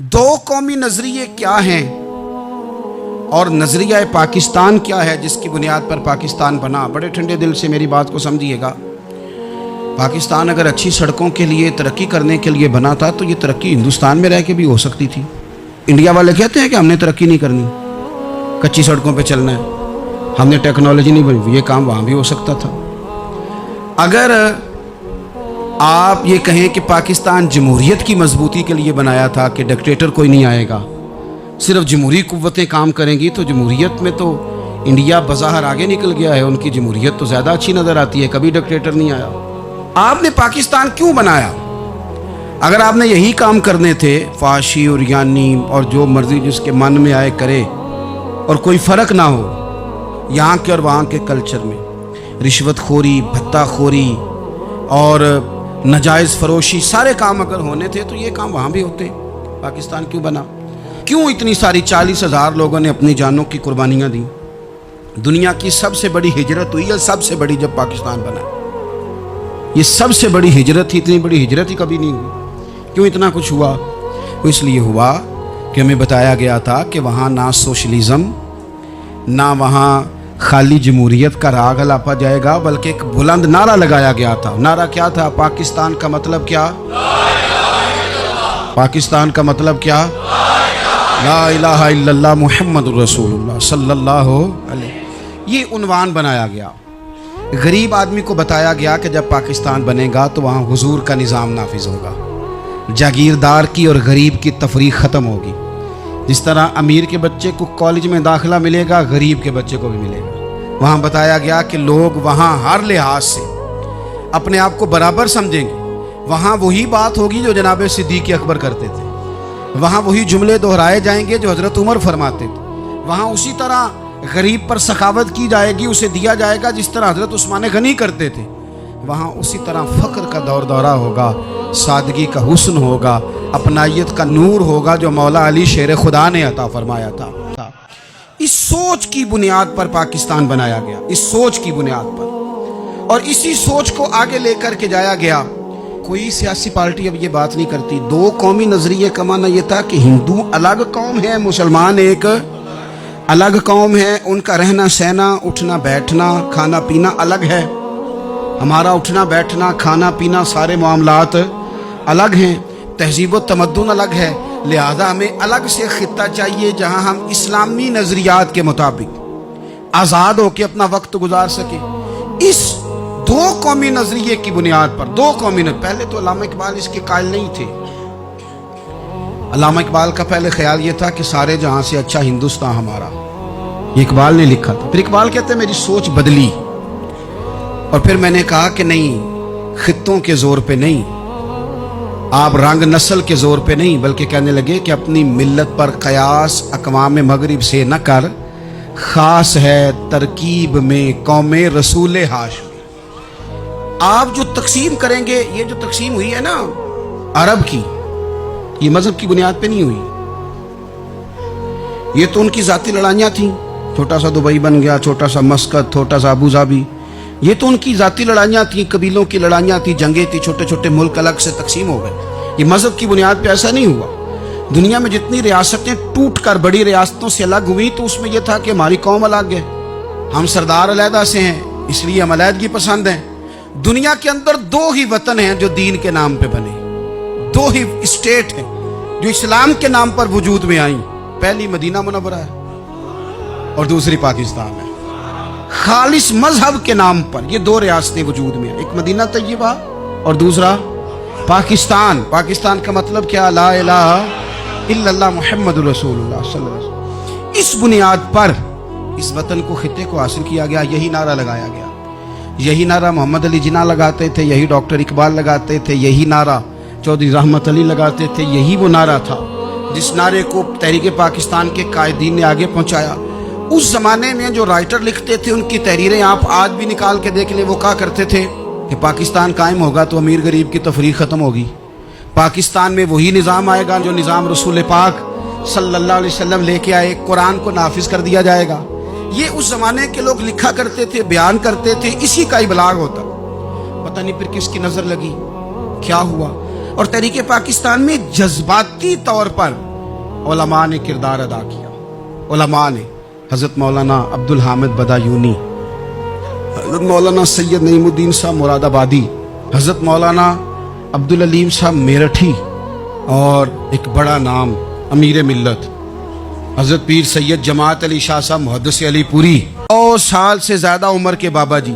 دو قومی نظریے کیا ہیں اور نظریہ پاکستان کیا ہے جس کی بنیاد پر پاکستان بنا؟ بڑے ٹھنڈے دل سے میری بات کو سمجھیے گا۔ پاکستان اگر اچھی سڑکوں کے لیے ترقی کرنے کے لیے بنا تھا تو یہ ترقی ہندوستان میں رہ کے بھی ہو سکتی تھی۔ انڈیا والے کہتے ہیں کہ ہم نے ترقی نہیں کرنی، کچی سڑکوں پہ چلنا ہے، ہم نے ٹیکنالوجی نہیں بنی، یہ کام وہاں بھی ہو سکتا تھا۔ اگر آپ یہ کہیں کہ پاکستان جمہوریت کی مضبوطی کے لیے بنایا تھا کہ ڈکٹیٹر کوئی نہیں آئے گا، صرف جمہوری قوتیں کام کریں گی، تو جمہوریت میں تو انڈیا بظاہر آگے نکل گیا ہے، ان کی جمہوریت تو زیادہ اچھی نظر آتی ہے، کبھی ڈکٹیٹر نہیں آیا۔ آپ نے پاکستان کیوں بنایا؟ اگر آپ نے یہی کام کرنے تھے، فحاشی اور یانی اور جو مرضی جس کے من میں آئے کرے اور کوئی فرق نہ ہو یہاں کے اور وہاں کے کلچر میں، رشوت خوری، بھتہ خوری اور ناجائز فروشی، سارے کام اگر ہونے تھے تو یہ کام وہاں بھی ہوتے۔ پاکستان کیوں بنا؟ کیوں اتنی ساری 40,000 لوگوں نے اپنی جانوں کی قربانیاں دیں؟ دنیا کی سب سے بڑی ہجرت ہوئی ہے، سب سے بڑی، جب پاکستان بنا۔ یہ سب سے بڑی ہجرت تھی، اتنی بڑی ہجرت ہی کبھی نہیں ہوئی۔ کیوں اتنا کچھ ہوا؟ وہ اس لیے ہوا کہ ہمیں بتایا گیا تھا کہ وہاں نہ سوشلزم، نہ وہاں خالی جمہوریت کا راگ الاپا جائے گا، بلکہ ایک بلند نعرہ لگایا گیا تھا۔ نعرہ کیا تھا؟ پاکستان کا مطلب کیا؟ پاکستان کا مطلب کیا؟ لا الہ الا اللہ محمد رسول اللہ صلی اللہ علیہ۔ یہ عنوان بنایا گیا۔ غریب آدمی کو بتایا گیا کہ جب پاکستان بنے گا تو وہاں حضور کا نظام نافذ ہوگا، جاگیردار کی اور غریب کی تفریق ختم ہوگی۔ جس طرح امیر کے بچے کو کالج میں داخلہ ملے گا، غریب کے بچے کو بھی ملے گا۔ وہاں بتایا گیا کہ لوگ وہاں ہر لحاظ سے اپنے آپ کو برابر سمجھیں گے۔ وہاں وہی بات ہوگی جو جناب صدیق اکبر کرتے تھے، وہاں وہی جملے دہرائے جائیں گے جو حضرت عمر فرماتے تھے، وہاں اسی طرح غریب پر سخاوت کی جائے گی، اسے دیا جائے گا جس طرح حضرت عثمان غنی کرتے تھے، وہاں اسی طرح فقر کا دور دورہ ہوگا، سادگی کا حسن ہوگا، اپنائیت کا نور ہوگا جو مولا علی شیر خدا نے عطا فرمایا تھا۔ اس سوچ کی بنیاد پر پاکستان بنایا گیا، اس سوچ کی بنیاد پر، اور اسی سوچ کو آگے لے کر کے جایا گیا۔ کوئی سیاسی پارٹی اب یہ بات نہیں کرتی۔ دو قومی نظریے کا معنی یہ تھا کہ ہندو الگ قوم ہے، مسلمان ایک الگ قوم ہے، ان کا رہنا سہنا، اٹھنا بیٹھنا، کھانا پینا الگ ہے، ہمارا اٹھنا بیٹھنا، کھانا پینا، سارے معاملات الگ ہیں، تہذیب و تمدن الگ ہے، لہذا ہمیں الگ سے خطہ چاہیے جہاں ہم اسلامی نظریات کے مطابق آزاد ہو کے اپنا وقت گزار سکیں۔ اس دو قومی نظریے کی بنیاد پر، دو قومی پہلے تو علامہ اقبال اس کے قائل نہیں تھے۔ علامہ اقبال کا پہلے خیال یہ تھا کہ سارے جہاں سے اچھا ہندوستان ہمارا، یہ اقبال نے لکھا تھا۔ پھر اقبال کہتے ہیں میری سوچ بدلی، اور پھر میں نے کہا کہ نہیں، خطوں کے زور پہ نہیں، آپ رنگ نسل کے زور پہ نہیں، بلکہ کہنے لگے کہ اپنی ملت پر قیاس اقوام مغرب سے نہ کر، خاص ہے ترکیب میں قوم رسول ہاشم۔ آپ جو تقسیم کریں گے، یہ جو تقسیم ہوئی ہے نا عرب کی، یہ مذہب کی بنیاد پہ نہیں ہوئی، یہ تو ان کی ذاتی لڑائیاں تھیں۔ چھوٹا سا دبئی بن گیا، چھوٹا سا مسقط، چھوٹا سا ابو ظبی، یہ تو ان کی ذاتی لڑائیاں تھیں، قبیلوں کی لڑائیاں تھیں، جنگیں تھیں، چھوٹے چھوٹے ملک الگ سے تقسیم ہو گئے۔ یہ مذہب کی بنیاد پہ ایسا نہیں ہوا۔ دنیا میں جتنی ریاستیں ٹوٹ کر بڑی ریاستوں سے الگ ہوئی تو اس میں یہ تھا کہ ہماری قوم الگ ہے، ہم سردار علیحدہ سے ہیں، اس لیے ہم علیحدگی پسند ہیں۔ دنیا کے اندر دو ہی وطن ہیں جو دین کے نام پہ بنے، دو ہی اسٹیٹ ہیں جو اسلام کے نام پر وجود میں آئیں، پہلی مدینہ منورہ ہے اور دوسری پاکستان ہے۔ خالص مذہب کے نام پر یہ دو ریاستیں وجود میں ہیں، ایک مدینہ طیبہ اور دوسرا پاکستان۔ پاکستان کا مطلب کیا؟ لا الہ الا اللہ محمد رسول اللہ صلی اللہ علیہ وسلم۔ اس بنیاد پر اس وطن کو، خطے کو حاصل کیا گیا، یہی نعرہ لگایا گیا، یہی نعرہ محمد علی جناح لگاتے تھے، یہی ڈاکٹر اقبال لگاتے تھے، یہی نعرہ چودھری رحمت علی لگاتے تھے، یہی وہ نعرہ تھا جس نعرے کو تحریک پاکستان کے قائدین نے آگے پہنچایا۔ اس زمانے میں جو رائٹر لکھتے تھے ان کی تحریریں آپ آج بھی نکال کے دیکھ لیں، وہ کہا کرتے تھے کہ پاکستان قائم ہوگا تو امیر غریب کی تفریق ختم ہوگی، پاکستان میں وہی نظام آئے گا جو نظام رسول پاک صلی اللہ علیہ وسلم لے کے آئے، قرآن کو نافذ کر دیا جائے گا۔ یہ اس زمانے کے لوگ لکھا کرتے تھے، بیان کرتے تھے، اسی کا ابلاغ ہوتا۔ پتہ نہیں پھر کس کی نظر لگی، کیا ہوا، اور تحریک پاکستان میں جذباتی طور پر उलमा ने किरदार अदा किया। उलमा ने हज़रत मौलाना अब्दुल हामिद बदायूनी, हज़रत मौलाना सैयद नईमुद्दीन साहब मुरादाबादी, हज़रत मौलाना अब्दुल अलीम साहब मेरठी, और एक बड़ा नाम अमीर मिल्लत हज़रत पीर सैयद जमात अली शाह साहब मुहद्दिस अलीपुरी, और साल से ज़्यादा उम्र के बाबा जी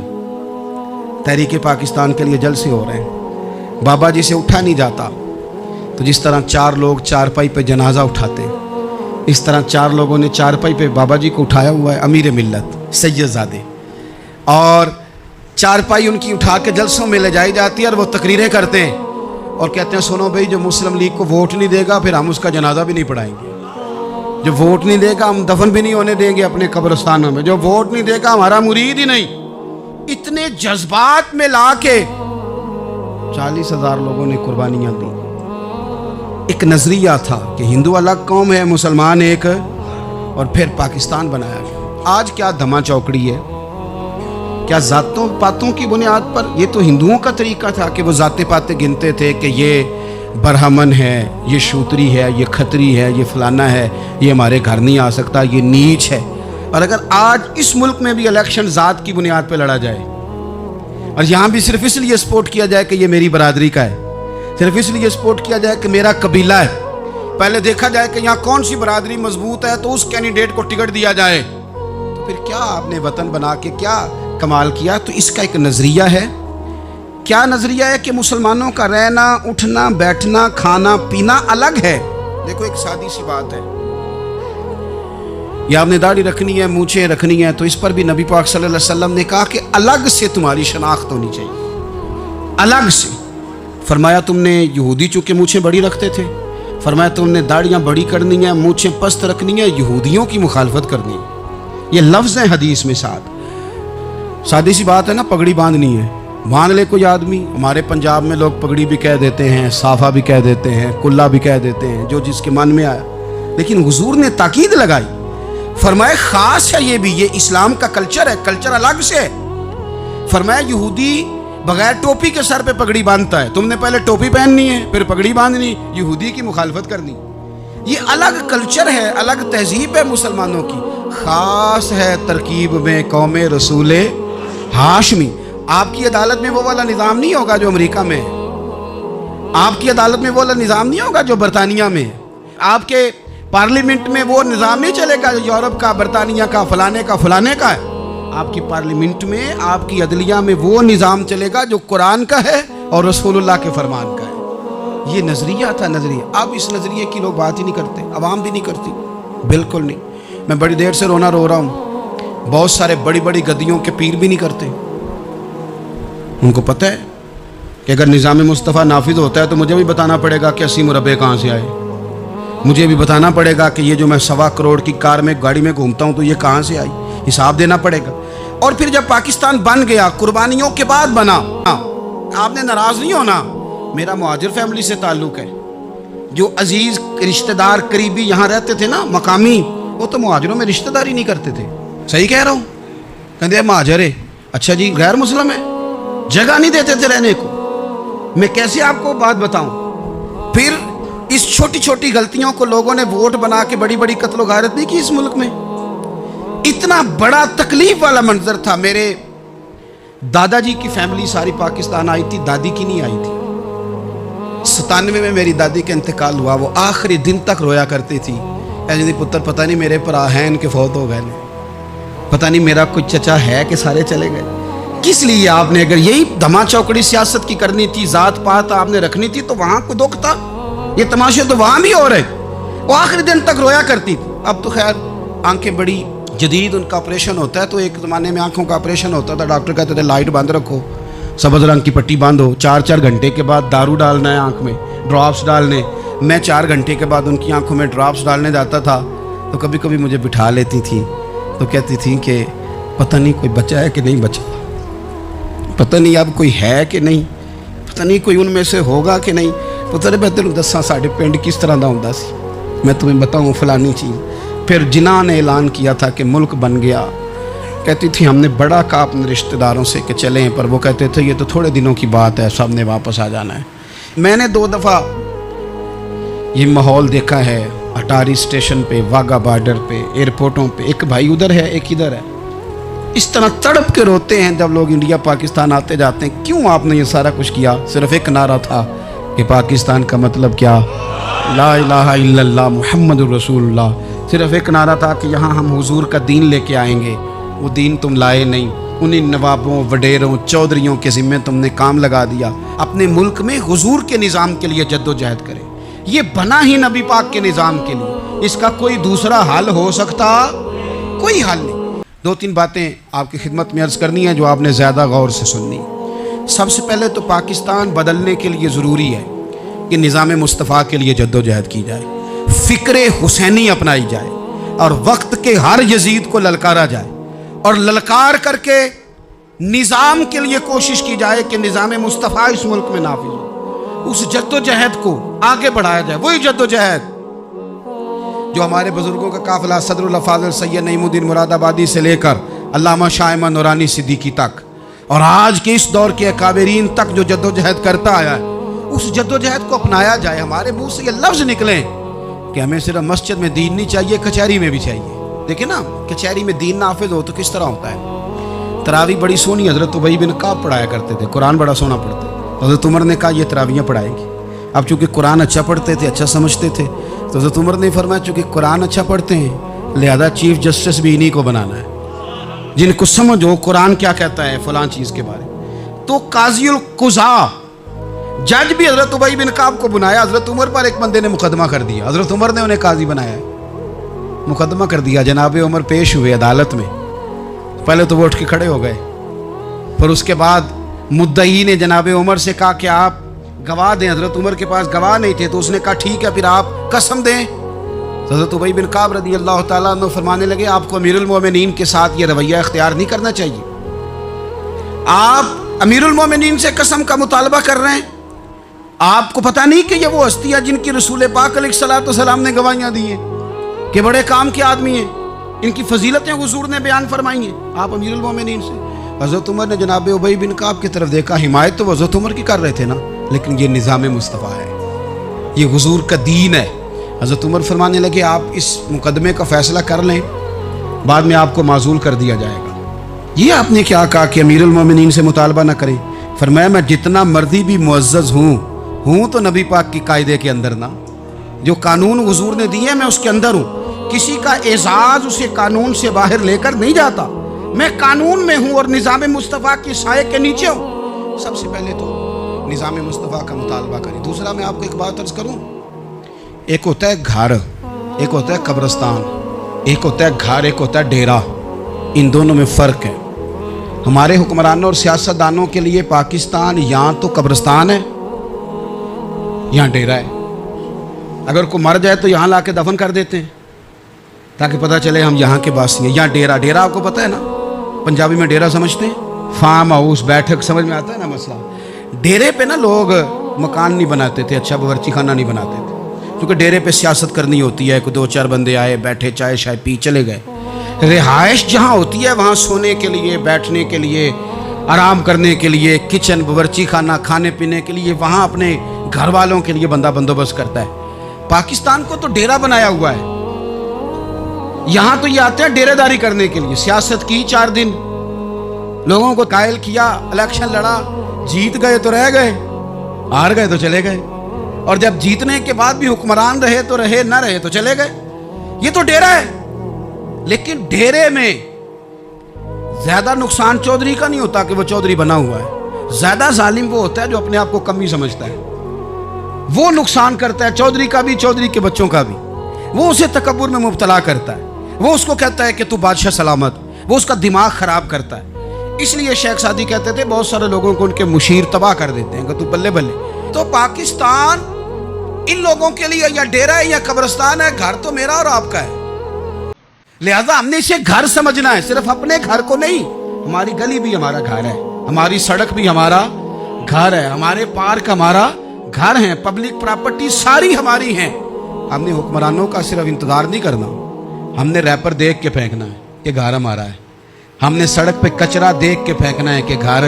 तहरीक पाकिस्तान के लिए जलसे हो रहे हैं। बाबा जी से उठा नहीं जाता, तो जिस तरह 4 लोग चारपाई पे जनाजा उठाते हैं, इस तरह 4 लोगों ने चारपाई पे बाबा जी को उठाया हुआ है, अमीर मिल्लत सैयदजादे, और चारपाई उनकी उठा के जलसों में ले जाई जाती है और वो तकरीरें करते हैं और कहते हैं सुनो भाई, जो मुस्लिम लीग को वोट नहीं देगा फिर हम उसका जनाजा भी नहीं पढ़ाएंगे, जो वोट नहीं देगा हम दफन भी नहीं होने देंगे अपने कब्रिस्तानों में, जो वोट नहीं देगा हमारा मुरीद ही नहीं। इतने जज्बात में ला के 40,000 लोगों ने कुर्बानियां दी। एक नजरिया था कि हिंदू अलग कौम है, मुसलमान एक, और फिर पाकिस्तान बनाया गया। आज क्या धमा चौकड़ी है, क्या जातों पातों की बुनियाद पर? ये तो हिंदुओं का तरीका था कि वो जाते पाते गिनते थे कि ये ब्राह्मण है, ये शूद्री है, ये खत्री है, ये फलाना है, ये हमारे घर नहीं आ सकता, ये नीच है। और अगर आज इस मुल्क में भी इलेक्शन जात की बुनियाद पर लड़ा जाए और यहाँ भी सिर्फ इसलिए सपोर्ट किया जाए कि ये मेरी बरादरी का है, सिर्फ इसलिए सपोर्ट किया जाए कि मेरा कबीला है, पहले देखा जाए कि यहाँ कौन सी बरादरी मजबूत है तो उस कैंडिडेट को टिकट दिया जाए, तो फिर क्या आपने वतन बना के क्या कमाल किया? तो इसका एक नज़रिया है। क्या नज़रिया है कि मुसलमानों का रहना, उठना, बैठना, खाना पीना अलग है। देखो एक सादी सी बात है, या आपने दाढ़ी रखनी है, मूछें रखनी है, तो इस पर भी नबी पाक सल्लल्लाहु अलैहि वसल्लम ने कहा कि अलग से तुम्हारी शनाख्त होनी चाहिए, अलग से। फरमाया तुमने यहूदी चूँकि मूछें बड़ी रखते थे, फरमाया तुमने दाढ़ियाँ बड़ी करनी है, मूछें पस्त रखनी है, यहूदियों की मुखालफत करनी है। ये लफ्ज़ हैं हदीस में साथ। सादी सी बात है ना, पगड़ी बांधनी है, बांध ले कोई आदमी। हमारे पंजाब में लोग पगड़ी भी कह देते हैं, साफा भी कह देते हैं, कुल्ला भी कह देते हैं, जो जिसके मन में आया। लेकिन हुजूर ने ताकीद लगाई, फरमाया ख़ास है ये भी, ये इस्लाम का कल्चर है, कल्चर अलग से है। फरमाया यहूदी बगैर टोपी के सर पे पगड़ी बांधता है, तुमने पहले टोपी पहननी है फिर पगड़ी बांधनी, यहूदी की मुखालफत करनी। ये अलग कल्चर है, अलग तहजीब है मुसलमानों की, ख़ास है तरकीब में कौमे रसूले हाशमी। आपकी अदालत में वो वाला निज़ाम नहीं होगा जो अमेरिका में है, आपकी अदालत में वो वाला निज़ाम नहीं होगा जो बरतानिया में है, आपके पार्लियामेंट में वो निज़ाम नहीं चलेगा जो यूरोप का, बरतानिया का, फलाने का है। आपकी पार्लियामेंट में, आपकी अदलिया में वो निज़ाम चलेगा जो कुरान का है और रसूलुल्लाह के फरमान का है। ये नज़रिया था, नज़रिया। अब इस नज़रिए की लोग बात ही नहीं करते, आवाम भी नहीं करती, बिल्कुल नहीं। मैं बड़ी देर से रोना रो रहा हूँ, बहुत सारे बड़ी बड़ी गद्दियों के पीर भी नहीं करते। उनको पता है कि अगर निज़ाम मुस्तफ़ा नाफिज होता है तो मुझे भी बताना पड़ेगा कि 80 मुरब्बे कहाँ से आए, मुझे भी बताना पड़ेगा कि ये जो मैं 1.25 करोड़ की कार में, गाड़ी में घूमता हूँ तो ये कहाँ से आई, हिसाब देना पड़ेगा। और फिर जब पाकिस्तान बन गया, कुर्बानियों के बाद बना, आपने नाराज़ नहीं होना, मेरा मुहाजिर फैमिली से ताल्लुक़ है। जो अजीज़ रिश्तेदार करीबी यहाँ रहते थे ना, मकामी, वो तो मुहाजिरों में रिश्तेदारी नहीं करते थे। सही कह रहा हूँ? कहते मुहाजिर है, अच्छा जी गैर मुस्लिम है, जगह नहीं देते थे रहने को। मैं कैसे आपको बात बताऊँ? फिर इस छोटी छोटी गलतियों को लोगों ने वोट बना के बड़ी बड़ी कत्ल गारत नहीं की इस मुल्क में। इतना बड़ा तकलीफ वाला मंजर था। मेरे दादाजी की फैमिली सारी पाकिस्तान आई थी, दादी की नहीं आई थी। 97 में मेरी दादी का इंतकाल हुआ, वो आखिरी दिन तक रोया करती थी, ऐसे पुत्र पता नहीं मेरे भरा हैं इनके फौत हो गए, पता नहीं मेरा कुछ चचा है कि सारे चले गए। किस लिए आपने, अगर यही धमा चौकड़ी सियासत की करनी थी, जात पात आपने रखनी थी, तो वहाँ कोई दुख था? ये तमाशे तो वहाँ भी हो रहे। वो आखिरी दिन तक रोया करती थी। अब तो खैर आंखें बड़ी जदीद, उनका ऑपरेशन होता है, तो एक ज़माने में आंखों का ऑपरेशन होता था, डॉक्टर कहते थे लाइट बंद रखो, सब्ज़ रंग की पट्टी बांधो, 4-4 घंटे के बाद दारू डालना है आँख में, ड्रॉप्स डालने। मैं 4 घंटे के बाद उनकी आंखों में ड्रॉप्स डालने जाता था, तो कभी कभी मुझे बिठा लेती थी, तो कहती थी कि पता नहीं कोई बचा है कि नहीं बचा, पता नहीं अब कोई है कि नहीं, पता नहीं कोई उनमें से होगा कि नहीं। पुत्र मैं तेन दसा साढ़े पिंड किस तरह का होंदा सी, मैं तुम्हें बताऊँ फलानी चीज़। फिर जिन्ना ने ऐलान किया था कि मुल्क बन गया, कहती थी हमने बड़ा कहा अपने रिश्तेदारों से कि चलें, पर वो कहते थे ये तो थोड़े दिनों की बात है, सब ने वापस आ जाना है। मैंने 2 दफ़ा ये माहौल देखा है, अटारी स्टेशन पे, वाघा बॉर्डर पे, एयरपोर्टों पे, एक भाई उधर है एक इधर है, इस तरह तड़प के रोते हैं जब लोग इंडिया पाकिस्तान आते जाते हैं। क्यों आपने ये सारा कुछ किया? सिर्फ एक नारा था कि पाकिस्तान का मतलब क्या, ला इलाहा इल्लल्लाह मुहम्मदुर रसूलुल्लाह। सिर्फ एक नारा था कि यहाँ हम हुजूर का दीन लेके आएंगे। वो दीन तुम लाए नहीं, उन्हीं नवाबों, वडेरों, चौधरियों के ज़िम्मे तुमने काम लगा दिया। अपने मुल्क में हुजूर के निज़ाम के लिए जद्दोजहद करें। ये बना ही नबी पाक के निज़ाम के लिए, इसका कोई दूसरा हल हो सकता? कोई हल नहीं। दो तीन बातें आपकी खिदमत में अर्ज़ करनी है जो आपने ज़्यादा गौर से सुननी। सबसे पहले तो पाकिस्तान बदलने के लिए ज़रूरी है कि निज़ाम मुस्तफ़ा के लिए जद्दोजहद की जाए, फ़िक्र हुसैनी अपनाई जाए और वक्त के हर यजीद को ललकारा जाए और ललकार करके निज़ाम के लिए कोशिश की जाए कि निज़ाम मुस्तफ़ा इस मुल्क में नाफिज हो। उस जद्दोजहद को आगे बढ़ाया जाए। वही जद्दोजहद जो हमारे बुजुर्गों का काफिला सदरुल अफाज़िल सैयद नईमुद्दीन मुरादाबादी से लेकर अल्लामा शाह अहमद नूरानी सिद्दीकी तक और आज के इस दौर के अकाबरीन तक जो जद्दोजहद करता आया है, उस जद्दोजहद को अपनाया जाए। हमारे मुंह से ये लफ्ज़ निकले कि हमें सिर्फ मस्जिद में दीन नहीं चाहिए, कचहरी में भी चाहिए। देखिए ना, कचहरी में दीन नाफिज हो तो किस तरह होता है। तरावी बड़ी सोनी हज़रत उबई बिन काब पढ़ाया करते थे, कुरान बड़ा सोना पढ़ते। हज़रत उमर ने कहा ये तरावियाँ पढ़ाएंगी। अब चूँकि कुरान अच्छा पढ़ते थे, अच्छा समझते थे, तो हज़रत उमर ने फरमाया चूँकि कुरान अच्छा पढ़ते हैं लिहाजा चीफ जस्टिस भी इन्हीं को बनाना है, जिनको समझ हो कुरान क्या कहता है फ़लाँ चीज़ के बारे। तो काज़ीउल कुज़ा जज भी हज़रत उबई बिन काब को बुलाया। हज़रत उमर पर एक बंदे ने मुकदमा कर दिया, हज़रत उमर ने उन्हें काजी बनाया, मुकदमा कर दिया। जनाब उमर पेश हुए अदालत में। पहले तो वो उठ के खड़े हो गए, फिर उसके बाद मुद्दई ने जनाब उमर से कहा कि आप गवाह दें। हज़रत उमर के पास गवाह नहीं थे तो उसने कहा ठीक है फिर आप कसम दें। हज़रत उबई बिन काब रज़ी अल्लाह ताला अन्हु फरमाने लगे आपको अमीरुल मोमिनीन के साथ ये रवैया इख्तियार नहीं करना चाहिए। आप अमीरुल मोमिनीन से कसम का मुतालबा कर रहे हैं। आपको पता नहीं कि ये वो हस्ती है जिनकी रसूल पाक अलैहिस्सलाम ने गवाहियाँ दी हैं कि बड़े काम के आदमी हैं, इनकी फजीलतें हुजूर ने बयान फरमाई हैं। आप अमीरुल मोमिनीन से। हज़रत उमर ने जनाब उबई बिन काब की तरफ देखा। हिमायत तो हज़रत उमर की कर रहे थे ना, लेकिन ये निज़ाम मुस्तफ़ा है, ये हुजूर का दीन है। हज़रत उमर फरमाने लगे आप इस मुकदमे का फ़ैसला कर लें, बाद में आपको माजूल कर दिया जाएगा। ये आपने क्या कहा कि अमीरुल मोमिनीन से मुतालबा ना करें? फरमाया मैं जितना मर्जी भी मुअज़्ज़ज़ हूँ तो नबी पाक की कायदे के अंदर ना, जो कानून हुजूर ने दिए मैं उसके अंदर हूँ। किसी का एजाज़ उसे कानून से बाहर लेकर नहीं जाता। मैं कानून में हूँ और निज़ाम मुस्तफ़ा की साए के नीचे हूँ। सबसे पहले तो निज़ाम मुस्तफ़ा का मुतालबा करें। दूसरा मैं आपको एक बात अर्ज़ करूँ, एक होता है घर, एक होता है कब्रिस्तान, एक होता है घर, एक होता है डेरा। इन दोनों में फ़र्क है। हमारे हुक्मरानों और सियासतदानों के लिए पाकिस्तान यहाँ तो कब्रिस्तान है, यहाँ डेरा है। अगर कोई मर जाए तो यहाँ ला के दफन कर देते हैं ताकि पता चले हम यहाँ के वासी हैं। यहाँ डेरा, डेरा आपको पता है ना, पंजाबी में डेरा समझते हैं, फार्म हाउस, बैठक, समझ में आता है ना मसला। डेरे पे ना लोग मकान नहीं बनाते थे, अच्छा बावर्ची खाना नहीं बनाते थे, क्योंकि डेरे पे सियासत करनी होती है। कोई दो चार बंदे आए, बैठे, चाय शाय पी, चले गए। रिहाइश जहाँ होती है वहाँ सोने के लिए, बैठने के लिए, आराम करने के लिए, किचन, बावर्ची खाना, खाने पीने के लिए, वहाँ अपने घर वालों के लिए बंदा बंदोबस्त करता है। पाकिस्तान को तो डेरा बनाया हुआ है। यहाँ तो ये आते हैं डेरेदारी करने के लिए। सियासत की 4 दिन, लोगों को कायल किया, इलेक्शन लड़ा, जीत गए तो रह गए, हार गए तो चले गए, और जब जीतने के बाद भी हुक्मरान रहे तो रहे, ना रहे तो चले गए। ये तो डेरा है। लेकिन डेरे में ज्यादा नुकसान चौधरी का नहीं होता कि वो चौधरी बना हुआ है। ज्यादा जालिम वो होता है जो अपने आप को कमी समझता है। वो नुकसान करता है, चौधरी का भी, चौधरी के बच्चों का भी। वो उसे तकब्बुर में मुब्तला करता है, वो उसको कहता है कि तू बादशाह सलामत, वो उसका दिमाग खराब करता है। इसलिए शेख सादी कहते थे बहुत सारे लोगों को उनके मुशीर तबाह कर देते हैं कि तू बल्ले बल्ले। तो पाकिस्तान इन लोगों के लिए या डेरा है या कब्रिस्तान है। घर तो मेरा और आपका है, लिहाजा हमने इसे घर समझना है, सिर्फ अपने घर को नहीं। हमारी गली भी हमारा घर है, हमारी सड़क भी हमारा घर है, हमारे पार्क हमारा घर है, पब्लिक प्रॉपर्टी सारी हमारी है। हमने हुक्मरानों का सिर्फ इंतजार नहीं करना, हमने रैपर देख के फेंकना है कि घर हमारा है। हमने सड़क पे कचरा देख के फेंकना है कि घर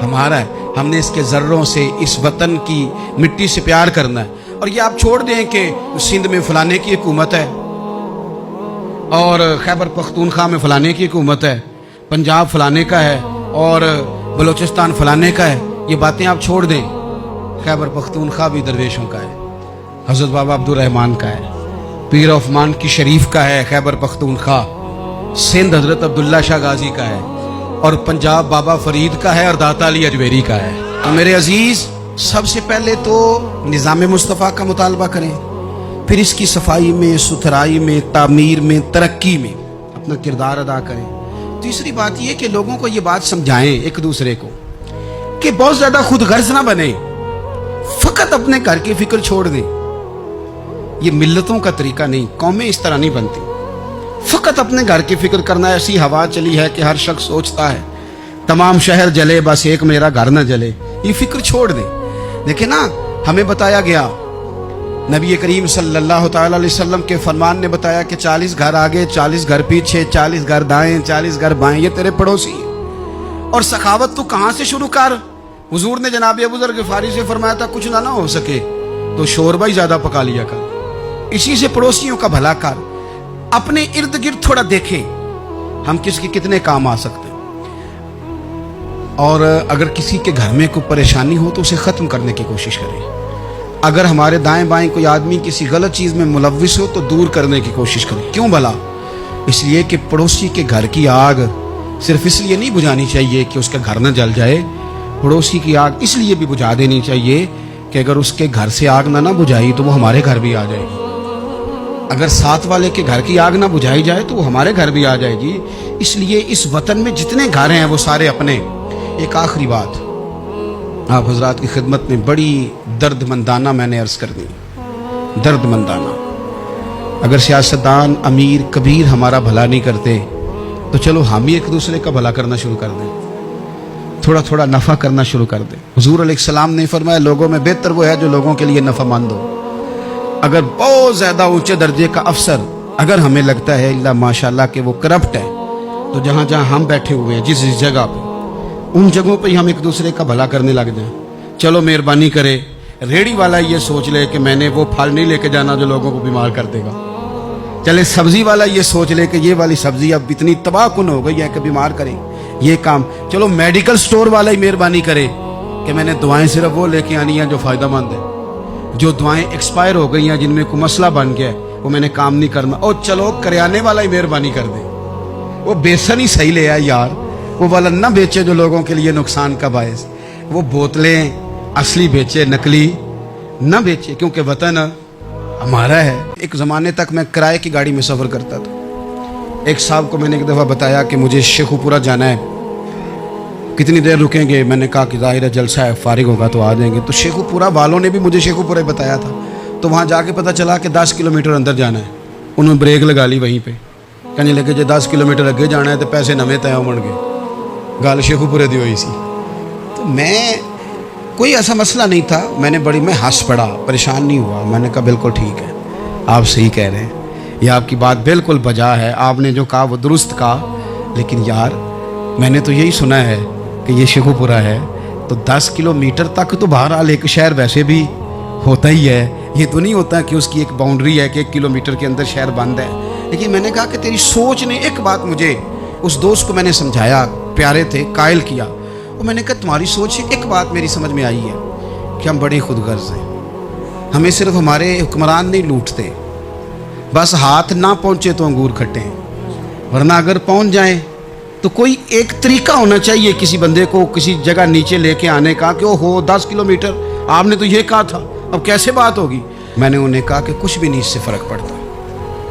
हमारा है। हमने इसके जर्रों से, इस वतन की मिट्टी से प्यार करना है اور یہ آپ چھوڑ دیں کہ سندھ میں فلانے کی حکومت ہے اور خیبر پختونخوا میں فلانے کی حکومت ہے، پنجاب فلانے کا ہے اور بلوچستان فلانے کا ہے، یہ باتیں آپ چھوڑ دیں۔ خیبر پختونخوا بھی درویشوں کا ہے، حضرت بابا عبدالرحمان کا ہے، پیر عثمان کی شریف کا ہے خیبر پختونخوا، سندھ حضرت عبداللہ شاہ غازی کا ہے، اور پنجاب بابا فرید کا ہے اور داتا علی اجمیری کا ہے۔ تو میرے عزیز، سب سے پہلے تو نظام مصطفیٰ کا مطالبہ کریں، پھر اس کی صفائی میں، ستھرائی میں، تعمیر میں، ترقی میں اپنا کردار ادا کریں۔ تیسری بات یہ کہ لوگوں کو یہ بات سمجھائیں ایک دوسرے کو کہ بہت زیادہ خود غرض نہ بنے، فقط اپنے گھر کی فکر چھوڑ دیں۔ یہ ملتوں کا طریقہ نہیں، قومیں اس طرح نہیں بنتی۔ فقط اپنے گھر کی فکر کرنا، ایسی ہوا چلی ہے کہ ہر شخص سوچتا ہے تمام شہر جلے بس ایک میرا گھر نہ جلے۔ یہ فکر چھوڑ دیں۔ دیکھیں نا، ہمیں بتایا گیا، نبی کریم صلی اللہ تعالی علیہ وسلم کے فرمان نے بتایا کہ 40 گھر آگے، 40 گھر پیچھے، 40 گھر دائیں، 40 گھر بائیں، یہ تیرے پڑوسی ہیں۔ اور سخاوت تو کہاں سے شروع کر؟ حضور نے جناب ابو ذر غفاری سے فرمایا تھا کچھ نہ ہو سکے تو شوربہ ہی زیادہ پکا لیا کر، اسی سے پڑوسیوں کا بھلا کر۔ اپنے ارد گرد تھوڑا دیکھیں ہم کس کے کتنے کام آ سکتے ہیں، اور اگر کسی کے گھر میں کوئی پریشانی ہو تو اسے ختم کرنے کی کوشش کریں۔ اگر ہمارے دائیں بائیں کوئی آدمی کسی غلط چیز میں ملوث ہو تو دور کرنے کی کوشش کریں۔ کیوں بھلا؟ اس لیے کہ پڑوسی کے گھر کی آگ صرف اس لیے نہیں بجھانی چاہیے کہ اس کا گھر نہ جل جائے، پڑوسی کی آگ اس لیے بھی بجھا دینی چاہیے کہ اگر اس کے گھر سے آگ نہ بجھائی تو وہ ہمارے گھر بھی آ جائے گی، اگر ساتھ والے کے گھر کی آگ نہ بجھائی جائے تو وہ ہمارے گھر بھی آ جائے گی۔ اس لیے اس وطن میں جتنے گھر ہیں وہ سارے اپنے۔ ایک آخری بات آپ حضرات کی خدمت میں بڑی درد مندانہ میں نے عرض کر دی، درد مندانہ۔ اگر سیاستدان امیر کبیر ہمارا بھلا نہیں کرتے تو چلو ہم ہی ایک دوسرے کا بھلا کرنا شروع کر دیں، تھوڑا تھوڑا نفع کرنا شروع کر دیں۔ حضور علیہ السلام نے فرمایا لوگوں میں بہتر وہ ہے جو لوگوں کے لیے نفع مند ہو۔ اگر بہت زیادہ اونچے درجے کا افسر اگر ہمیں لگتا ہے اللہ ماشاءاللہ کہ وہ کرپٹ ہے، تو جہاں جہاں ہم بیٹھے ہوئے ہیں جس جگہ پہ، ان جگہوں پہ ہی ہم ایک دوسرے کا بھلا کرنے لگ جائیں۔ چلو مہربانی کرے ریڑھی والا یہ سوچ لے کہ میں نے وہ پھل نہیں لے کے جانا جو لوگوں کو بیمار کر دے گا، چلے سبزی والا یہ سوچ لے کہ یہ والی سبزی اب اتنی تباہ کن ہو گئی ہے کہ بیمار کریں یہ کام، چلو میڈیکل سٹور والا ہی مہربانی کرے کہ میں نے دعائیں صرف وہ لے کے آنی ہیں جو فائدہ مند ہے، جو دعائیں ایکسپائر ہو گئی ہیں جن میں کوئی مسئلہ بن گیا ہے وہ میں نے کام نہیں کرنا۔ اور چلو کریانے والا ہی مہربانی کر دے، وہ بیسن ہی صحیح لے آئے یار، وہ والا نہ بیچے جو لوگوں کے لیے نقصان کا باعث، وہ بوتلیں اصلی بیچے نقلی نہ بیچے، کیونکہ وطن ہمارا ہے۔ ایک زمانے تک میں کرائے کی گاڑی میں سفر کرتا تھا۔ ایک صاحب کو میں نے ایک دفعہ بتایا کہ مجھے شیخو پورہ جانا ہے، کتنی دیر رکیں گے؟ میں نے کہا کہ ظاہر ہے جلسہ ہے، فارغ ہوگا تو آ جائیں گے۔ تو شیخو پورہ والوں نے بھی مجھے شیخو پورہ بتایا تھا، تو وہاں جا کے پتہ چلا کہ 10 کلومیٹر اندر جانا ہے۔ انہوں نے بریک لگا لی وہیں پہ، کہنے لگے جی 10 کلومیٹر اگے جانا ہے تو پیسے نویں طے ہو گے، گل شیخو پورے دی ہوئی سی۔ تو میں کوئی ایسا مسئلہ نہیں تھا، میں ہنس پڑا، پریشان نہیں ہوا۔ میں نے کہا بالکل ٹھیک ہے، آپ صحیح کہہ رہے ہیں، یہ آپ کی بات بالکل بجا ہے، آپ نے جو کہا وہ درست کہا، لیکن یار میں نے تو یہی سنا ہے کہ یہ شیخو پورہ ہے، تو 10 کلومیٹر تک تو بہرحال ایک شہر ویسے بھی ہوتا ہی ہے، یہ تو نہیں ہوتا کہ اس کی ایک باؤنڈری ہے کہ 1 کلومیٹر کے اندر شہر بند ہے۔ لیکن میں نے کہا کہ تیری سوچ نے ایک بات مجھے، اس دوست کو میں نے سمجھایا، پیارے تھے، قائل کیا، اور میں نے کہا تمہاری سوچ سے ایک بات میری سمجھ میں آئی ہے کہ ہم بڑے خود غرض ہیں، ہمیں صرف ہمارے حکمران نہیں لوٹتے، بس ہاتھ نہ پہنچے تو انگور کھٹے ہیں، ورنہ اگر پہنچ جائیں تو کوئی ایک طریقہ ہونا چاہیے کسی بندے کو کسی جگہ نیچے لے کے آنے کا کہ ہو 10 کلومیٹر آپ نے تو یہ کہا تھا، اب کیسے بات ہوگی؟ میں نے انہیں کہا کہ کچھ بھی نہیں اس سے فرق پڑتا،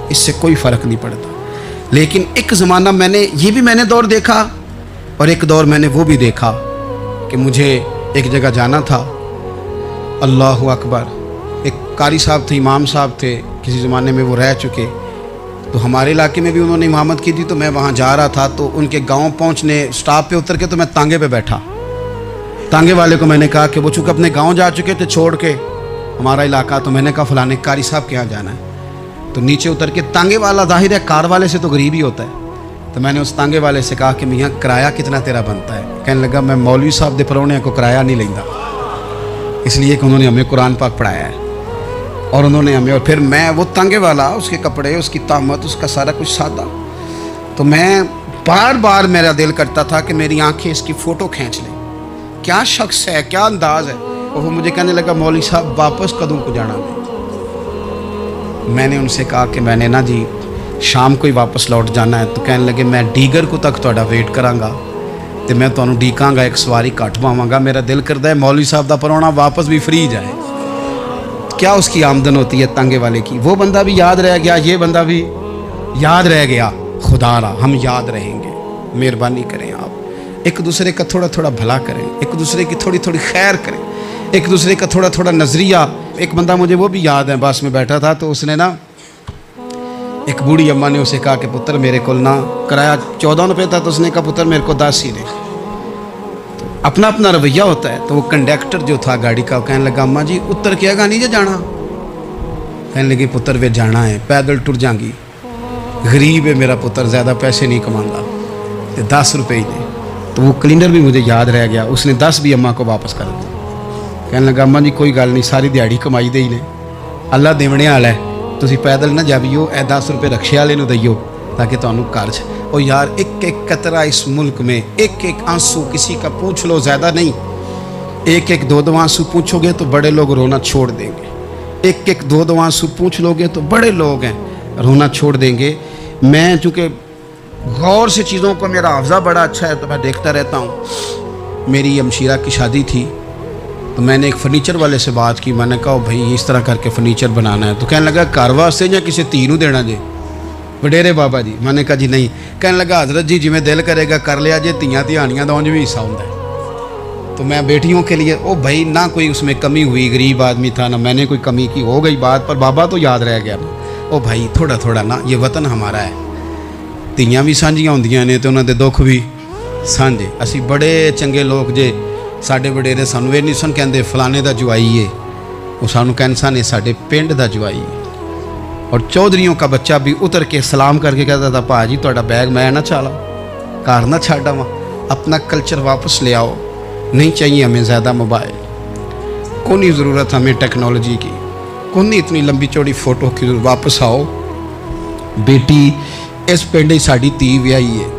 اس سے کوئی فرق نہیں پڑتا۔ لیکن ایک زمانہ میں نے دور دیکھا، اور ایک دور میں نے وہ بھی دیکھا کہ مجھے ایک جگہ جانا تھا، اللہ اکبر، ایک قاری صاحب تھے، امام صاحب تھے، کسی زمانے میں وہ رہ چکے، تو ہمارے علاقے میں بھی انہوں نے امامت کی تھی، تو میں وہاں جا رہا تھا، تو ان کے گاؤں پہنچنے سٹاپ پہ اتر کے تو میں تانگے پہ بیٹھا۔ تانگے والے کو میں نے کہا کہ وہ چونکہ اپنے گاؤں جا چکے تھے چھوڑ کے ہمارا علاقہ، تو میں نے کہا فلانے قاری صاحب کے یہاں جانا ہے، تو نیچے اتر کے تانگے والا ظاہر ہے کار والے سے تو غریب ہی ہوتا ہے، تو میں نے اس تانگے والے سے کہا کہ میاں کرایہ کتنا تیرا بنتا ہے؟ کہنے لگا میں مولوی صاحب دے پرونے کو کرایہ نہیں لینا، اس لیے کہ انہوں نے ہمیں قرآن پاک پڑھایا ہے۔ और उन्होंने हमें, और फिर मैं वो तांगे वाला, उसके कपड़े, उसकी तामत, उसका सारा कुछ सादा, तो मैं बार बार मेरा दिल करता था कि मेरी आंखें इसकी फ़ोटो खींच लें। क्या शख्स है, क्या अंदाज है। और वो मुझे कहने लगा मौलवी साहब वापस कदों को जाना मैंने उनसे कहा कि मैंने ना जी शाम को ही वापस लौट जाना है। तो कहने लगे मैं डीगर को तक तुहाडा वेट करांगा तो मैं तुहानू ਡੀਕਾਂਗਾ, एक सवारी घट पावांगा। मेरा दिल करता है मौलवी साहब का परौना वापस भी फ्री जाए। क्या उसकी आमदन होती है तांगे वाले की। वो बंदा भी याद रह गया, ये बंदा भी याद रह गया। खुदा रा हम याद रहेंगे। मेहरबानी करें आप, एक दूसरे का थोड़ा थोड़ा भला करें, एक दूसरे की थोड़ी थोड़ी खैर करें, एक दूसरे का थोड़ा थोड़ा नज़रिया। एक बंदा मुझे वो भी याद है, बस में बैठा था तो उसने ना, एक बूढ़ी अम्मा ने उसे कहा कि पुत्र मेरे को ना किराया 14 रुपये था, तो उसने कहा पुत्र मेरे को 10 ही दे। तो अपना अपना रवैया होता है। तो वो कंडक्टर जो था गाड़ी का, कहने लगा अम्मा जी उतर के आगा नहीं जे जाना। कहने लगी पुत्र वे जाना है, पैदल टुर जाएंगी, गरीब है मेरा पुत्र, ज़्यादा पैसे नहीं कमाता, तो 10 रुपये ही दे। तो वो क्लीनर भी मुझे याद रह गया, उसने 10 भी अम्मा को वापस कर दिया। कहने लगा अम्मा जी कोई गल नहीं, सारी दिहाड़ी कमाई दे ही ने, अल्लाह देवने वाला है, तुसी पैदल ना जावियो, ए 10 रुपये रक्शे वाले नूं दईओ ताकि तुहानू घर च। और यार एक एक कतरा इस मुल्क में, एक एक आंसू किसी का पूछ लो, ज़्यादा नहीं, एक एक दो आंसू पूछोगे तो बड़े लोग रोना छोड़ देंगे। एक एक दो आंसू पूछ लोगे तो बड़े लोग हैं रोना छोड़ देंगे। मैं चूँकि गौर से चीज़ों को, मेरा हाफ़ज़ा बड़ा अच्छा है तो मैं देखता रहता हूँ। मेरी अमशीरा की शादी थी तो मैंने एक फर्नीचर वाले से बात की। मैंने कहा भाई इस तरह करके फर्नीचर बनाना है। तो कहने लगा घर वास्ते या किसी धी नूं देना जे वडेरे बाबा जी। मैंने कहा जी नहीं। कहने लगा हजरत जी जिमें दिल करेगा कर लिया जे, धियाँ धियानियाँ का उंज भी हिस्सा होता है। तो मैं बेटियों के लिए, ओ भाई ना कोई उसमें कमी हुई, गरीब आदमी था ना मैंने कोई कमी की, हो गई बात, पर बाबा तो याद रह गया ना। ओ भाई थोड़ा थोड़ा ना, ये वतन हमारा है, धियाँ भी सांझियाँ होंदियां ने तो उन्होंने दुख भी सांझे। असी बड़े चंगे लोग जे, साडे वडेरे सानू ये नहीं सन कहते फलाने का जवाई है, वो सानू कहन सन ये साडे पिंड का जवाई है। और चौधरीयों का बच्चा भी उतर के सलाम करके कहता था भाजी तुहाडा बैग मैं ना चाला, घर ना छाड़ आवां, अपना कल्चर वापस ले आओ, नहीं चाहिए हमें ज़्यादा मोबाइल, कोई ज़रूरत हमें टेक्नोलॉजी की, कोई इतनी लंबी चौड़ी फ़ोटो की, वापस आओ। बेटी इस पिंड साड़ी धी विआही है,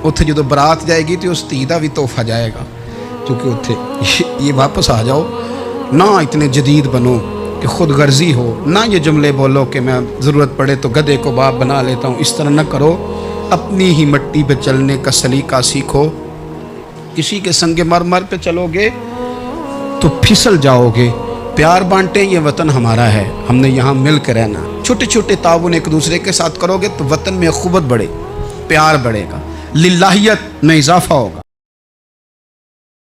उत्थे जो बरात जाएगी तो उस धी का भी तोहफा जाएगा, क्योंकि उत्थे ये वापस आ जाओ ना, इतने जदीद बनो कि खुद गर्जी हो ना, ये जुमले बोलो कि मैं ज़रूरत पड़े तो गधे को बाप बना लेता हूँ, इस तरह न करो। अपनी ही मिट्टी पे चलने का सलीका सीखो। किसी के संगे मर मर पे चलोगे तो फिसल जाओगे। प्यार बांटे, ये वतन हमारा है, हमने यहाँ मिल कर रहना। छोटे छोटे ताउन एक दूसरे के साथ करोगे तो वतन में अख़ुवत बढ़े, प्यार बढ़ेगा, लिल्लाहियत में इजाफा होगा।